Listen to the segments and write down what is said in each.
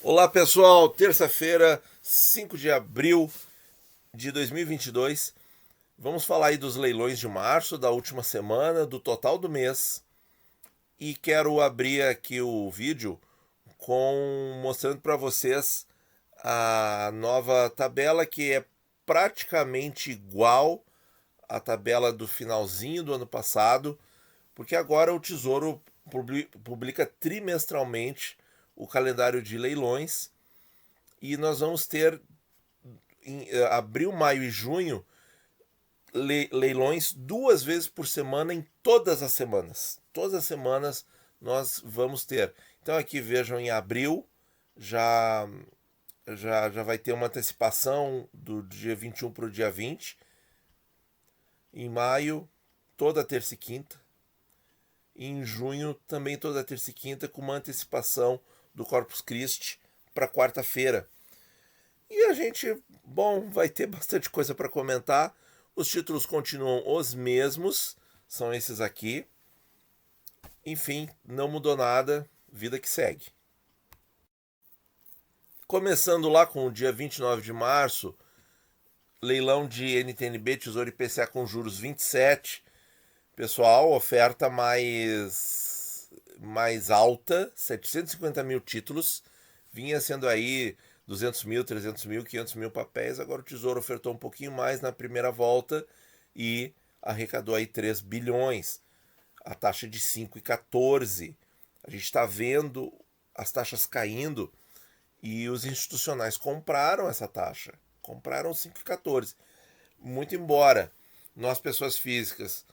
Olá pessoal, terça-feira, 5 de abril de 2022. Vamos falar aí dos leilões de março, da última semana, do total do mês. E quero abrir aqui o vídeo mostrando para vocês a nova tabela que é praticamente igual à tabela do finalzinho do ano passado, porque agora o Tesouro publica trimestralmente o calendário de leilões e nós vamos ter em abril, maio e junho leilões 2 vezes por semana em todas as semanas. Todas as semanas nós vamos ter. Então aqui vejam em abril já vai ter uma antecipação do dia 21 para o dia 20. Em maio, toda terça e quinta. E em junho, também toda terça e quinta, com uma antecipação do Corpus Christi para quarta-feira. E a gente, bom, vai ter bastante coisa para comentar. Os títulos continuam os mesmos, são esses aqui. Enfim, não mudou nada, vida que segue. Começando lá com o dia 29 de março, leilão de NTNB, Tesouro IPCA com juros 27. Pessoal, oferta mais alta, 750 mil títulos. Vinha sendo aí 200 mil, 300 mil, 500 mil papéis. Agora o Tesouro ofertou um pouquinho mais na primeira volta e arrecadou aí 3 bilhões. A taxa de 5,14. A gente está vendo as taxas caindo e os institucionais compraram essa taxa. Compraram 5,14. Muito embora nós, pessoas físicas,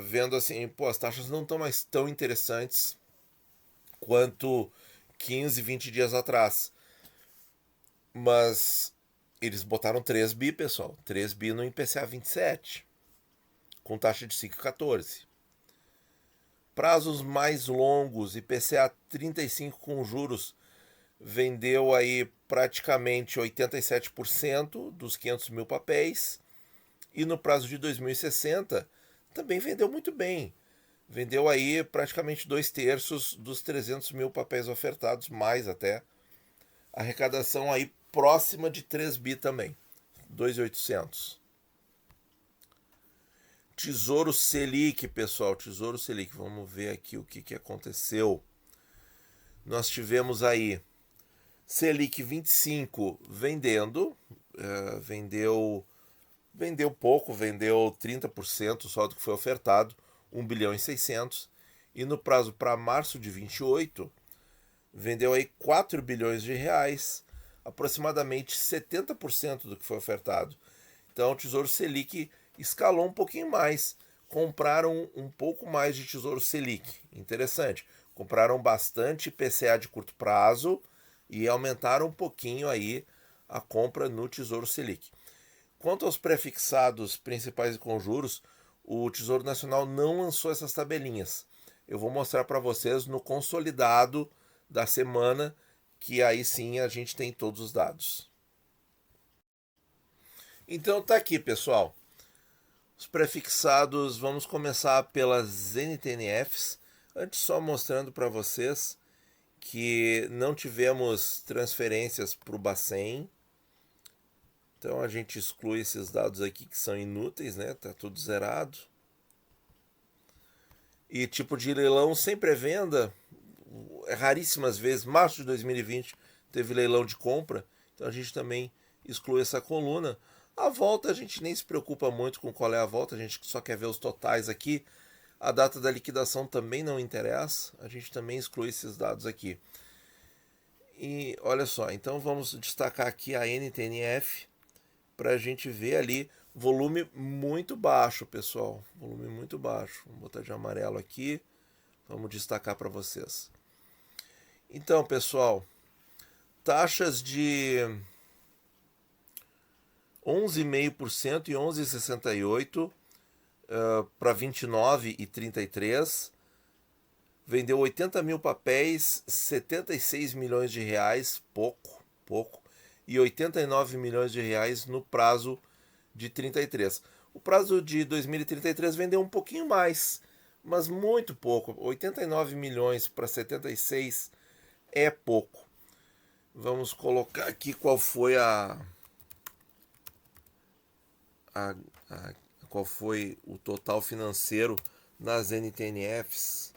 vendo assim, pô, as taxas não estão mais tão interessantes quanto 15, 20 dias atrás. Mas eles botaram 3 bi, pessoal. 3 bi no IPCA 27, com taxa de 5,14. Prazos mais longos, IPCA 35 com juros, vendeu aí praticamente 87% dos 500 mil papéis. E no prazo de 2060 também vendeu muito bem. Vendeu aí praticamente 2/3 dos 300 mil papéis ofertados, mais até. Arrecadação aí próxima de 3 bi também, 2.800. Tesouro Selic, pessoal, Tesouro Selic. Vamos ver aqui o que aconteceu. Nós tivemos aí Selic 25 vendendo, vendeu pouco, vendeu 30% só do que foi ofertado, 1 bilhão e 600. E no prazo para março de 28, vendeu aí 4 bilhões de reais, aproximadamente 70% do que foi ofertado. Então o Tesouro Selic escalou um pouquinho mais, compraram um pouco mais de Tesouro Selic. Interessante, compraram bastante PCA de curto prazo e aumentaram um pouquinho aí a compra no Tesouro Selic. Quanto aos prefixados principais e com juros, o Tesouro Nacional não lançou essas tabelinhas. Eu vou mostrar para vocês no consolidado da semana, que aí sim a gente tem todos os dados. Então tá aqui, pessoal. Os prefixados, vamos começar pelas NTNFs. Antes só mostrando para vocês que não tivemos transferências para o Bacen. Então a gente exclui esses dados aqui que são inúteis, né? Tá tudo zerado. E tipo de leilão sem pré-venda, raríssimas vezes, março de 2020 teve leilão de compra, então a gente também exclui essa coluna. A volta a gente nem se preocupa muito com qual é a volta, a gente só quer ver os totais aqui. A data da liquidação também não interessa, a gente também exclui esses dados aqui. E olha só, então vamos destacar aqui a NTNF para a gente ver ali volume muito baixo, pessoal. Volume muito baixo. Vamos botar de amarelo aqui. Vamos destacar para vocês. Então, pessoal, taxas de 11,5% e 11,68% para 29 e 33. Vendeu 80 mil papéis, 76 milhões de reais, pouco, e 89 milhões de reais no prazo de 33. O prazo de 2033 vendeu um pouquinho mais, mas muito pouco. 89 milhões para 76 é pouco. Vamos colocar aqui qual foi a, qual foi o total financeiro nas NTNFs.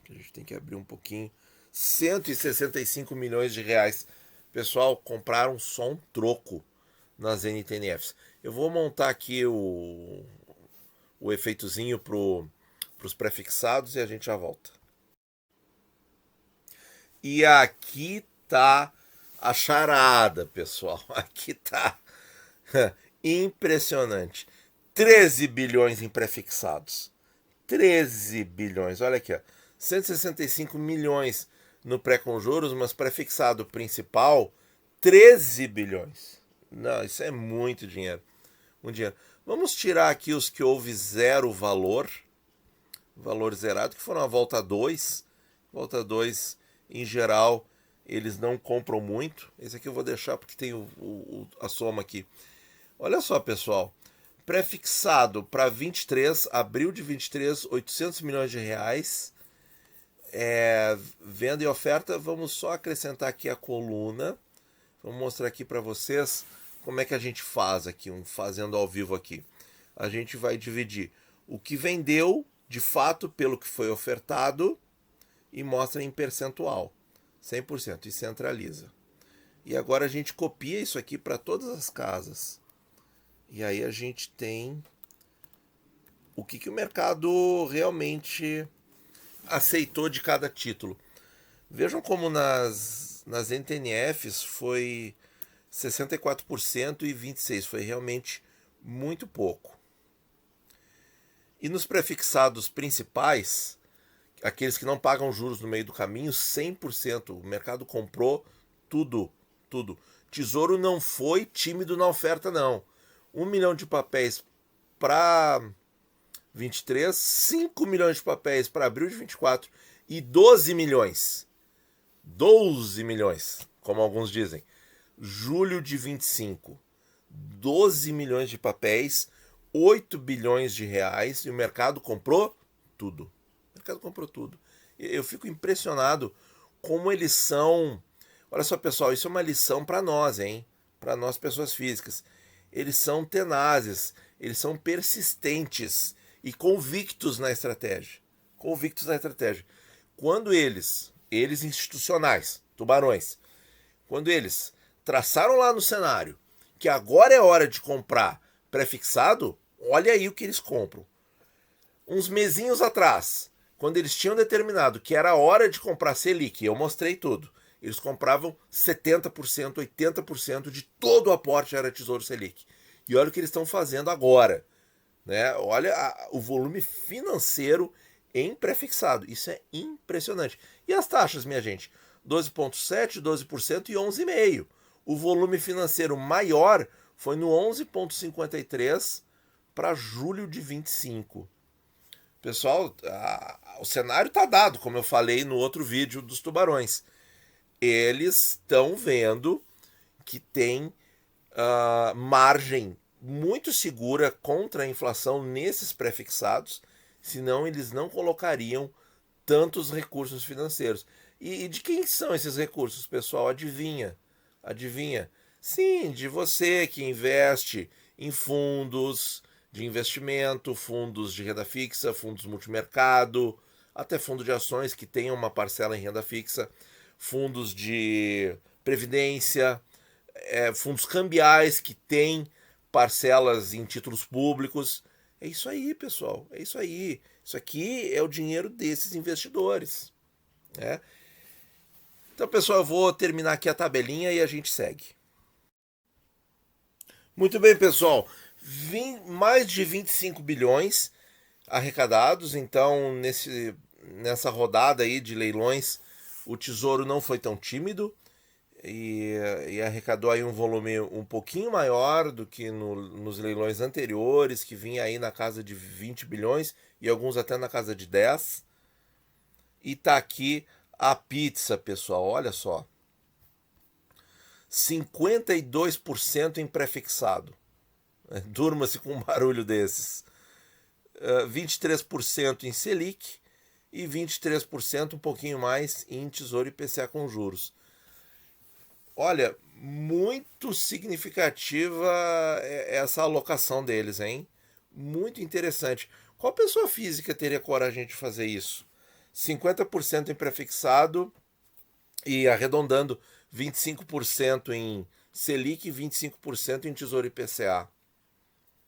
A gente tem que abrir um pouquinho. 165 milhões de reais. Pessoal, compraram só um troco nas NTNFs. Eu vou montar aqui o efeitozinho para os prefixados e a gente já volta. E aqui tá a charada, pessoal. Aqui tá impressionante. 13 bilhões em prefixados. 13 bilhões. Olha aqui, ó. 165 milhões no pré com juros, mas prefixado principal, 13 bilhões. Não, isso é muito dinheiro. Um dinheiro. Vamos tirar aqui os que houve zero valor zerado, que foram a volta 2. Volta 2, em geral, eles não compram muito. Esse aqui eu vou deixar porque tem a soma aqui. Olha só, pessoal. Prefixado para 23, abril de 23, 800 milhões de reais. Venda e oferta, vamos só acrescentar aqui a coluna. Vamos mostrar aqui para vocês como é que a gente faz aqui, fazendo ao vivo aqui. A gente vai dividir o que vendeu, de fato, pelo que foi ofertado e mostra em percentual, 100%, e centraliza. E agora a gente copia isso aqui para todas as casas. E aí a gente tem o que o mercado realmente aceitou de cada título. Vejam como nas NTNFs foi 64% e 26%. Foi realmente muito pouco. E nos prefixados principais, aqueles que não pagam juros no meio do caminho, 100%. O mercado comprou tudo, tudo. Tesouro não foi tímido na oferta, não. 1 milhão de papéis para 23, 5 milhões de papéis para abril de 24 e 12 milhões. 12 milhões, como alguns dizem. Julho de 25. 12 milhões de papéis, 8 bilhões de reais e o mercado comprou tudo. O mercado comprou tudo. Eu fico impressionado como eles são. Olha só, pessoal, isso é uma lição para nós, hein? Para nós, pessoas físicas. Eles são tenazes, eles são persistentes e convictos na estratégia. Convictos na estratégia. Quando eles institucionais, tubarões, quando eles traçaram lá no cenário que agora é hora de comprar prefixado, olha aí o que eles compram. Uns mesinhos atrás, quando eles tinham determinado que era hora de comprar Selic, eu mostrei tudo, eles compravam 70%, 80% de todo o aporte era Tesouro Selic. E olha o que eles estão fazendo agora. Né? Olha o volume financeiro em prefixado. Isso é impressionante. E as taxas, minha gente? 12,7%, 12% e 11,5%. O volume financeiro maior foi no 11,53% para julho de 25. Pessoal, o cenário está dado, como eu falei no outro vídeo dos tubarões. Eles estão vendo que tem margem muito segura contra a inflação nesses prefixados, senão eles não colocariam tantos recursos financeiros. E de quem são esses recursos, pessoal? Adivinha? Adivinha? Sim, de você que investe em fundos de investimento, fundos de renda fixa, fundos multimercado, até fundo de ações que tenham uma parcela em renda fixa, fundos de previdência, fundos cambiais que têm parcelas em títulos públicos. É isso aí, pessoal. É isso aí. Isso aqui é o dinheiro desses investidores. Né? Então, pessoal, eu vou terminar aqui a tabelinha e a gente segue. Muito bem, pessoal. Mais de 25 bilhões arrecadados. Então, nessa rodada aí de leilões, o Tesouro não foi tão tímido. E arrecadou aí um volume um pouquinho maior do que nos leilões anteriores, que vinha aí na casa de 20 bilhões e alguns até na casa de 10. E tá aqui a pizza, pessoal, olha só. 52% em prefixado. Durma-se com um barulho desses. 23% em Selic e 23%, um pouquinho mais, em Tesouro IPCA com juros. Olha, muito significativa essa alocação deles, hein? Muito interessante. Qual pessoa física teria coragem de fazer isso? 50% em prefixado e arredondando 25% em Selic e 25% em Tesouro IPCA.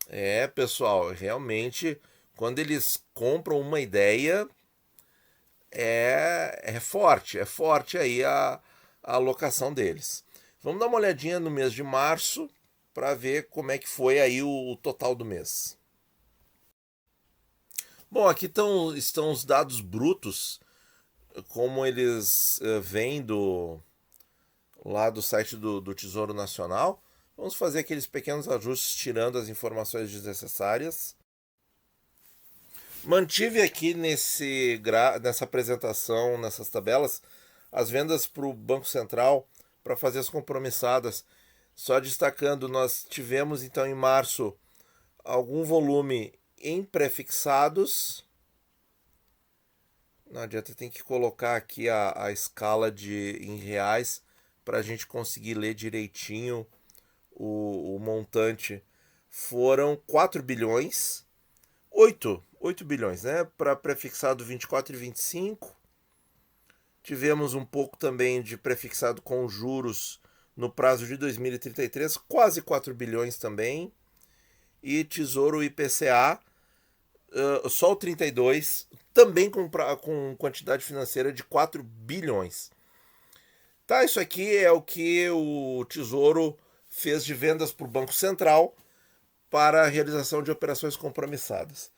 É, pessoal, realmente, quando eles compram uma ideia, é forte aí a alocação deles. Vamos dar uma olhadinha no mês de março para ver como é que foi aí o total do mês. Bom, aqui estão os dados brutos, como eles vêm lá do site do Tesouro Nacional. Vamos fazer aqueles pequenos ajustes tirando as informações desnecessárias. Mantive aqui nessa apresentação, nessas tabelas, as vendas para o Banco Central para fazer as compromissadas. Só destacando, nós tivemos então em março algum volume em prefixados. Não adianta, tem que colocar aqui a escala em reais para a gente conseguir ler direitinho o montante. Foram 4 bilhões, 8 bilhões, né? Para prefixado 24 e 25. Tivemos um pouco também de prefixado com juros no prazo de 2033, quase 4 bilhões também. E Tesouro IPCA, só o 32, também com quantidade financeira de 4 bilhões. Tá, isso aqui é o que o Tesouro fez de vendas para o Banco Central para a realização de operações compromissadas,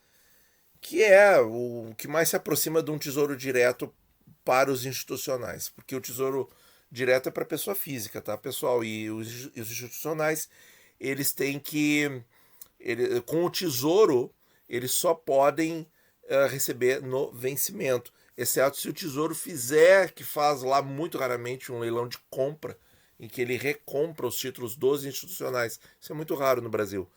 que é o que mais se aproxima de um tesouro direto para os institucionais, porque o tesouro direto é para pessoa física, tá, pessoal? E os institucionais, eles têm que... com o tesouro, eles só podem receber no vencimento, exceto se o tesouro que faz lá muito raramente um leilão de compra, em que ele recompra os títulos dos institucionais. Isso é muito raro no Brasil.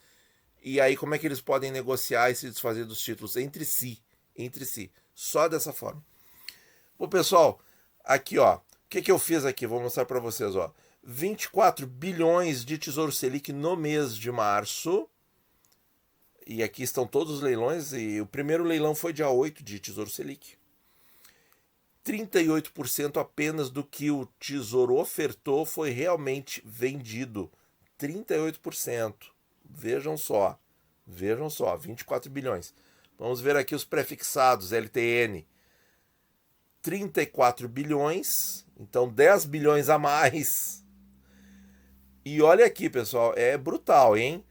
E aí como é que eles podem negociar e se desfazer dos títulos? Entre si. Só dessa forma. Bom, pessoal, aqui ó, o que eu fiz aqui? Vou mostrar para vocês, ó. 24 bilhões de Tesouro Selic no mês de março. E aqui estão todos os leilões. E o primeiro leilão foi dia 8 de Tesouro Selic. 38% apenas do que o Tesouro ofertou foi realmente vendido. 38%. Vejam só, 24 bilhões. Vamos ver aqui os prefixados, LTN. 34 bilhões, então 10 bilhões a mais. E olha aqui, pessoal, é brutal, hein?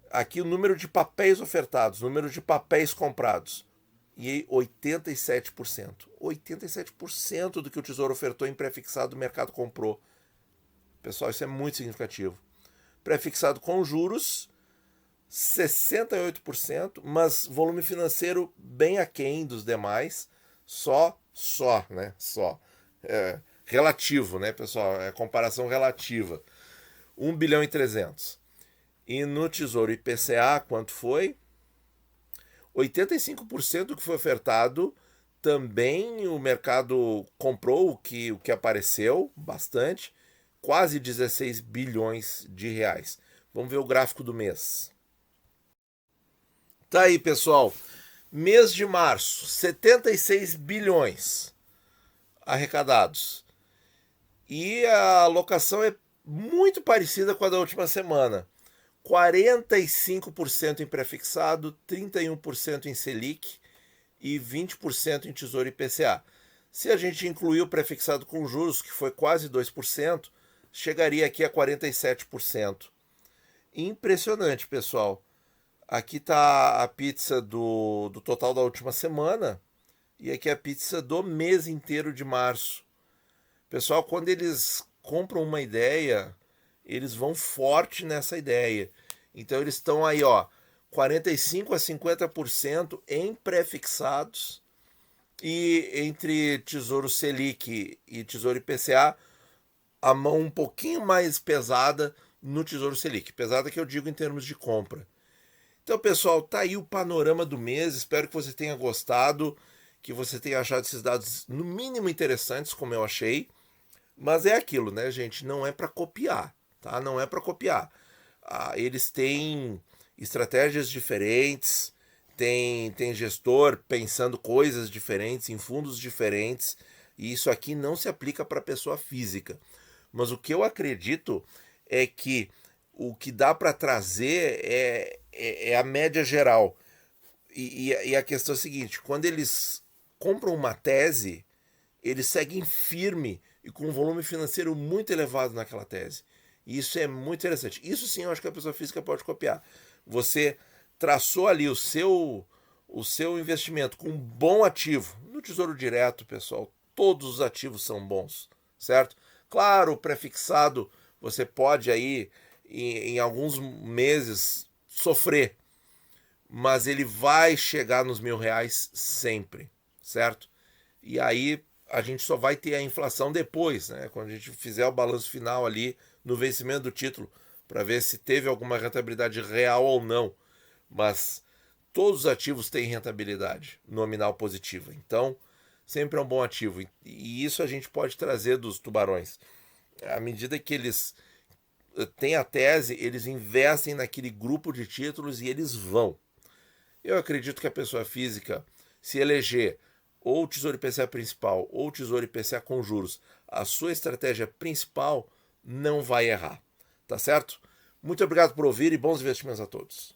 Aqui o número de papéis ofertados, número de papéis comprados. E 87%. 87% do que o Tesouro ofertou em prefixado o mercado comprou. Pessoal, isso é muito significativo. Prefixado com juros, 68%, mas volume financeiro bem aquém dos demais. Só, né? Relativo, né, pessoal? É comparação relativa. 1 bilhão e 300. E no Tesouro IPCA, quanto foi? 85% do que foi ofertado, também o mercado comprou o que apareceu, bastante, quase 16 bilhões de reais. Vamos ver o gráfico do mês. Tá aí, pessoal. Mês de março, 76 bilhões arrecadados. E a alocação é muito parecida com a da última semana. 45% em prefixado, 31% em Selic e 20% em Tesouro IPCA. Se a gente incluir o prefixado com juros, que foi quase 2%, chegaria aqui a 47%. Impressionante, pessoal. Aqui está a pizza do total da última semana e aqui é a pizza do mês inteiro de março. Pessoal, quando eles compram uma ideia, eles vão forte nessa ideia. Então eles estão aí, ó, 45 a 50% em prefixados e entre Tesouro Selic e Tesouro IPCA, a mão um pouquinho mais pesada no Tesouro Selic. Pesada que eu digo em termos de compra. Então, pessoal, tá aí o panorama do mês. Espero que você tenha gostado, que você tenha achado esses dados no mínimo interessantes, como eu achei. Mas é aquilo, né, gente? Não é para copiar, tá? Não é para copiar. Eles têm estratégias diferentes, tem gestor pensando coisas diferentes, em fundos diferentes, e isso aqui não se aplica para pessoa física. Mas o que eu acredito é que o que dá para trazer é a média geral. E a questão é a seguinte: quando eles compram uma tese, eles seguem firme e com um volume financeiro muito elevado naquela tese. E isso é muito interessante. Isso sim eu acho que a pessoa física pode copiar. Você traçou ali o seu investimento com um bom ativo. No Tesouro Direto, pessoal, todos os ativos são bons, certo? Claro, o prefixado você pode aí em alguns meses sofrer, mas ele vai chegar nos R$ 1.000 sempre, certo? E aí a gente só vai ter a inflação depois, né? Quando a gente fizer o balanço final ali no vencimento do título, para ver se teve alguma rentabilidade real ou não. Mas todos os ativos têm rentabilidade nominal positiva. Então, sempre é um bom ativo. E isso a gente pode trazer dos tubarões. À medida que eles têm a tese, eles investem naquele grupo de títulos e eles vão. Eu acredito que a pessoa física, se eleger ou Tesouro IPCA principal ou Tesouro IPCA com juros, a sua estratégia principal não vai errar. Tá certo? Muito obrigado por ouvir e bons investimentos a todos.